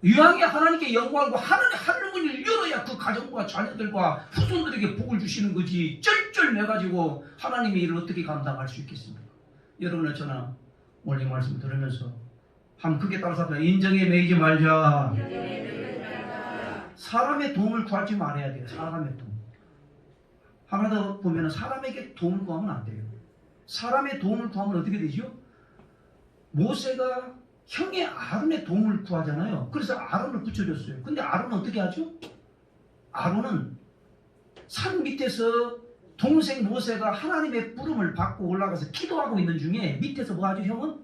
이왕에 하나님께 영광하고 하늘 문을 열어야 그 가정과 자녀들과 후손들에게 복을 주시는 거지. 쩔쩔 매가지고 하나님의 일을 어떻게 감당할 수 있겠습니까? 여러분은 저나 오늘 이 말씀 들으면서 한번 크게 따라서 인정에 매이지 말자. 사람의 도움을 구하지 말아야 돼요. 사람의 도움. 하나 더 보면 사람에게 도움을 구하면 안 돼요. 사람의 도움을 구하면 어떻게 되죠? 모세가 형의 아론의 도움을 구하잖아요. 그래서 아론을 붙여줬어요. 근데 아론은 어떻게 하죠? 아론은 산 밑에서 동생 모세가 하나님의 부름을 받고 올라가서 기도하고 있는 중에 밑에서 뭐 하죠? 형은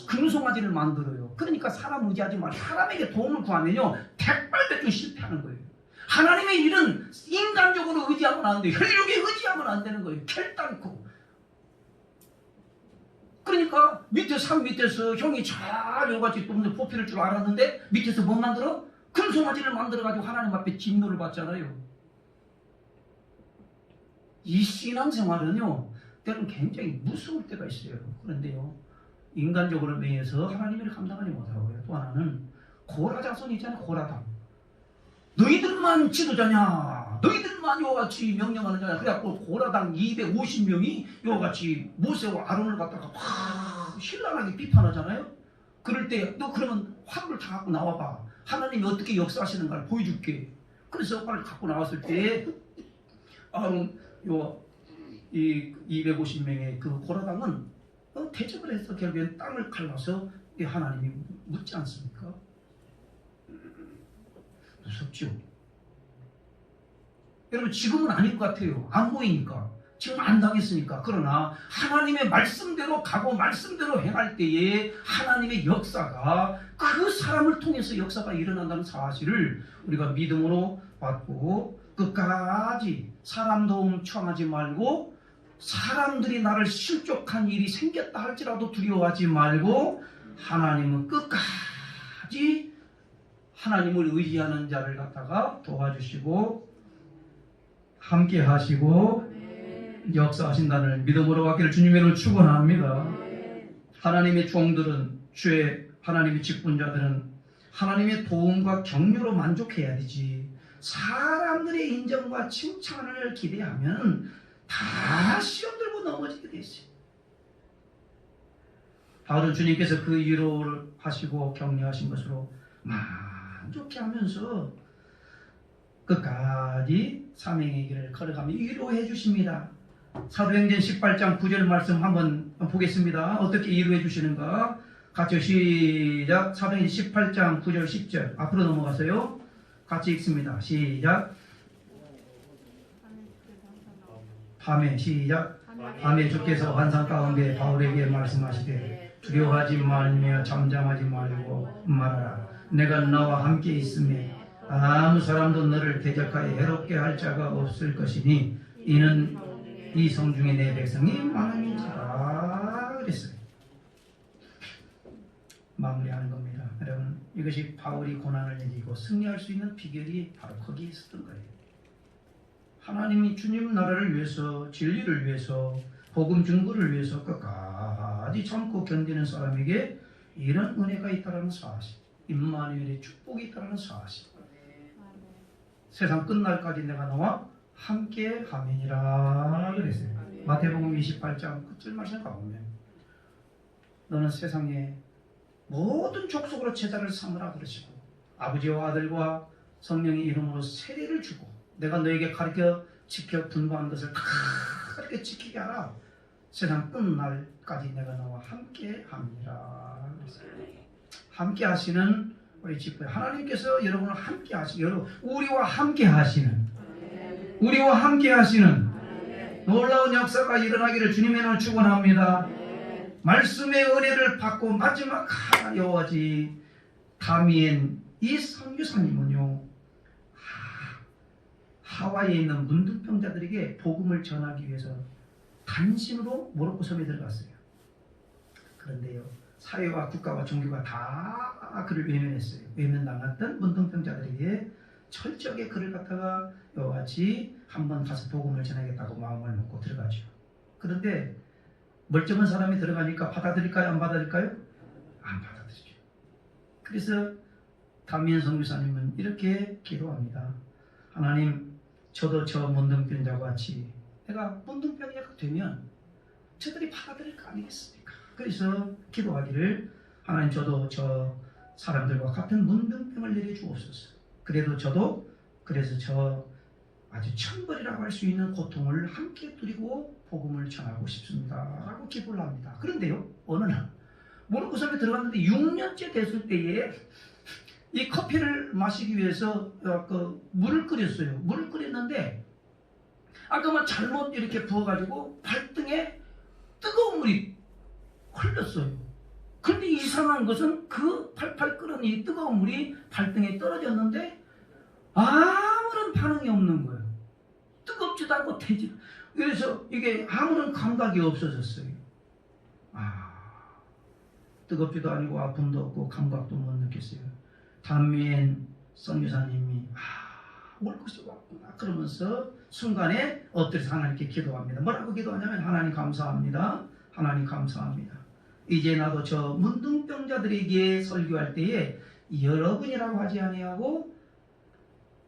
금송아지를 만들어요. 그러니까 사람 의지하지 말고 사람에게 도움을 구하면요 백발백중 실패하는 거예요. 하나님의 일은 인간적으로 의지하면 안 돼요. 혈육에 의지하면 안 되는 거예요. 결단코. 그러니까 산 밑에서 형이 잘 여기까지 또 포피를 줄 알았는데 밑에서 뭐 만들어? 큰 송아지를 만들어가지고 하나님 앞에 진노를 받잖아요. 이 신앙생활은요, 때로는 굉장히 무서울 때가 있어요. 그런데요, 인간적으로 매여서 하나님을 감당하지 못하고요. 또 하나는 고라 자손이 있잖아요. 고라당. 너희들만 지도자냐? 너희들만 이와 같이 명령하는 자냐? 그래갖고 고라당 250명이 이와 같이 모세와 아론을 갖다가 막 신랄하게 비판하잖아요. 그럴 때 너 그러면 화를 다 갖고 나와봐. 하나님이 어떻게 역사하시는가를 보여줄게. 그래서 화를 갖고 나왔을 때 아론 이 250명의 그 고라당은 대적을 해서 결국엔 땅을 갈라서 하나님이 묻지 않습니까? 무섭죠. 여러분 지금은 아닐 것 같아요. 안 보이니까. 지금 안 당했으니까. 그러나 하나님의 말씀대로 가고 말씀대로 행할 때에 하나님의 역사가 그 사람을 통해서 역사가 일어난다는 사실을 우리가 믿음으로 받고 끝까지 사람 도움 청하지 말고 사람들이 나를 실족한 일이 생겼다 할지라도 두려워하지 말고 하나님은 끝까지 하나님을 의지하는 자를 갖다가 도와주시고 함께 하시고 역사하신다는 믿음으로 받기를 주님으로 축원합니다. 하나님의 종들은 주의 하나님의 직분자들은 하나님의 도움과 격려로 만족해야 되지 사람들의 인정과 칭찬을 기대하면 다 시험 들고 넘어지게 돼 있어요. 바울은 주님께서 그 위로를 하시고 격려하신 것으로 만족해 하면서 끝까지 사명의 길을 걸어가며 위로해 주십니다. 사도행전 18장 9절 말씀 한번 보겠습니다. 어떻게 위로해 주시는가? 같이 시작. 사도행전 18장 9절 10절 앞으로 넘어가서요. 같이 읽습니다. 시작. 밤에 시작. 밤에 주께서 환상 가운데 바울에게 말씀하시되 두려워하지 말며 잠잠하지 말고 말하라. 내가 너와 함께 있으며 아무 사람도 너를 대적하여 해롭게 할 자가 없을 것이니 이는 이 성 중에 내 백성이 많음인지라 그랬어요. 마무리하는 겁니다. 여러분 이것이 바울이 고난을 이기고 승리할 수 있는 비결이 바로 거기에 있었던 거예요. 하나님이 주님 나라를 위해서 진리를 위해서 복음 증거를 위해서 끝까지 참고 견디는 사람에게 이런 은혜가 있다는 사실, 임마누엘의 축복이 있다는 사실. 세상 끝날까지 내가 너와 함께 하면이라 그랬어요. 마태복음 28장 끝줄 말씀 가보면 너는 세상에 모든 족속으로 제자를 삼으라 그러시고 아버지와 아들과 성령의 이름으로 세례를 주고 내가 너에게 가르쳐 지켜 분부한 것을 다 그렇게 지키게 하라. 세상 끝날까지 내가 너와 함께 합니다. 함께 하시는 우리 집회 하나님께서 여러분을 함께 하시고 우리와 함께 하시는 놀라운 역사가 일어나기를 주님의 이름으로 축원합니다. 말씀의 은혜를 받고 마지막 여호와지 다미엔 이 선교사님은요 하와이에 있는 문둥병자들에게 복음을 전하기 위해서 단신으로 모로코 섬에 들어갔어요. 그런데요 사회와 국가와 종교가 다 그를 외면했어요. 외면당했던 문둥병자들에게 철저하게 그를 갖다가 이와같이 한번 가서 복음을 전하겠다고 마음을 먹고 들어가죠. 그런데 멀쩡한 사람이 들어가니까 받아들일까요? 안 받아들일까요? 안 받아들이죠. 그래서 다미엔 선교사님은 이렇게 기도합니다. 하나님 저도 저 문둥병자와 같이 내가 문둥병자가 되면 저들이 받아들일 거 아니겠습니까? 그래서 기도하기를 하나님 저도 저 사람들과 같은 문둥병을 내려주옵소서. 그래서 저 아주 천벌이라고 할 수 있는 고통을 함께 누리고 복음을 전하고 싶습니다 라고 기도를 합니다. 그런데요 어느 날 모로코 섬에 들어갔는데 6년째 됐을 때에 이 커피를 마시기 위해서 물을 끓였어요. 물을 끓였는데 아까 잘못 이렇게 부어가지고 발등에 뜨거운 물이 흘렀어요. 그런데 이상한 것은 그 팔팔 끓은 이 뜨거운 물이 발등에 떨어졌는데 아무런 반응이 없는 거예요. 뜨겁지도 않고 태지도. 그래서 이게 아무런 감각이 없어졌어요. 뜨겁지도 아니고 아픔도 없고 감각도 못 느꼈어요. 다미엔 선교사님이 올 것이 왔구나 그러면서 순간에 엎드려서 하나님께 기도합니다. 뭐라고 기도하냐면 하나님 감사합니다. 하나님 감사합니다. 이제 나도 저 문둥병자들에게 설교할 때에 여러분이라고 하지 아니하고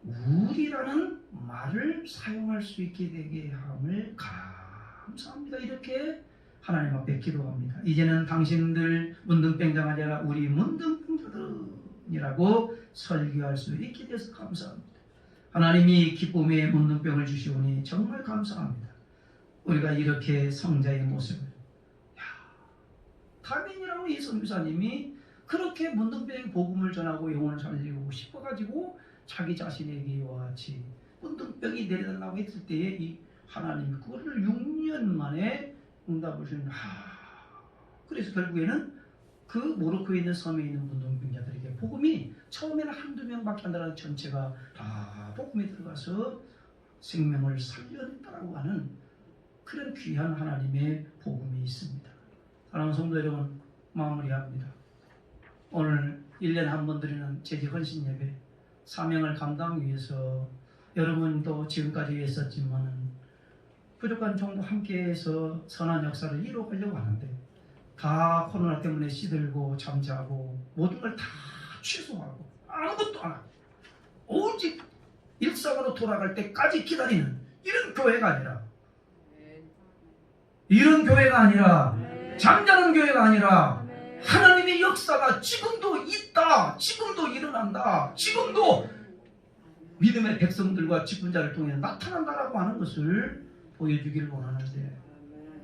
우리라는 말을 사용할 수 있게 되게 함을 감사합니다. 이렇게 하나님 앞에 기도합니다. 이제는 당신들 문둥병자가 아니라 우리 문둥병자들이라고 설교할 수 있게 돼서 감사합니다. 하나님이 기쁨의 문둥병을 주시오니 정말 감사합니다. 우리가 이렇게 성자의 모습을 다민이라고 이 선교사님이 그렇게 문둥병 복음을 전하고 영혼을 살리고 싶어가지고 자기 자신에게와 같이 문둥병이 내려달라고 했을 때에 이 하나님이 그거를 6년 만에 응답을 주는 그래서 결국에는 그 모로코에 있는 섬에 있는 문둥병자들에게 복음이 처음에는 한두 명밖에 안 들어가는 전체가 다 복음에 들어가서 생명을 살려냈다라고 하는 그런 귀한 하나님의 복음이 있습니다. 사랑하는 성도 여러분, 마무리합니다. 오늘 1년에 한 번 드리는 재직 헌신 예배 사명을 감당하기 위해서 여러분도 지금까지 했었지만 부족한 정도 함께해서 선한 역사를 이루어가려고 하는데 다 코로나 때문에 시들고 잠자고 모든 걸 다 취소하고 아무것도 안 하고 오직 일상으로 돌아갈 때까지 기다리는 이런 교회가 아니라 잠자는 교회가 아니라 하나님의 역사가 지금도 있다, 지금도 일어난다, 지금도 믿음의 백성들과 직분자를 통해 나타난다라고 하는 것을 보여주기를 원하는데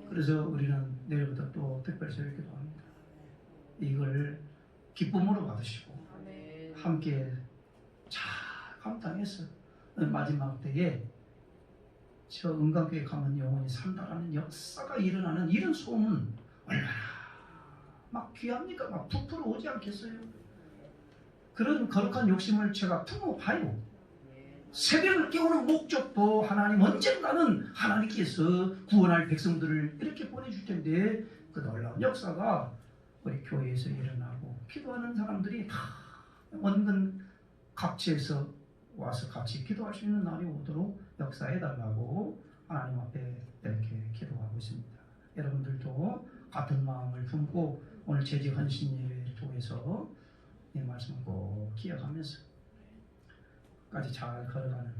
그래서 우리는 내일부터 또 특별 새벽기도 합니다. 이걸 기쁨으로 받으시고 함께 잘 감당해서 마지막 때에 저 은강교회 가면 영원히 산다라는 역사가 일어나는 이런 소문 얼마나 막 귀합니까? 막 부풀어 오지 않겠어요? 그런 거룩한 욕심을 제가 품어봐요. 새벽을 깨우는 목적도 하나님 언젠가는 하나님께서 구원할 백성들을 이렇게 보내줄 텐데 그 놀라운 역사가 우리 교회에서 일어나고 기도하는 사람들이 다 원근 각지에서 와서 같이 기도할 수 있는 날이 오도록 역사해달라고 하나님 앞에 이렇게 기도하고 있습니다. 여러분들도 같은 마음을 품고 오늘 재직 헌신 예배를 통해서 이 말씀을 꼭 기억하면서 까지 잘 걸어가는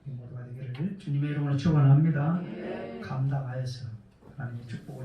모두가 되기를 주님의 이름으로 축원합니다. 감당하여서 하나님의 축복을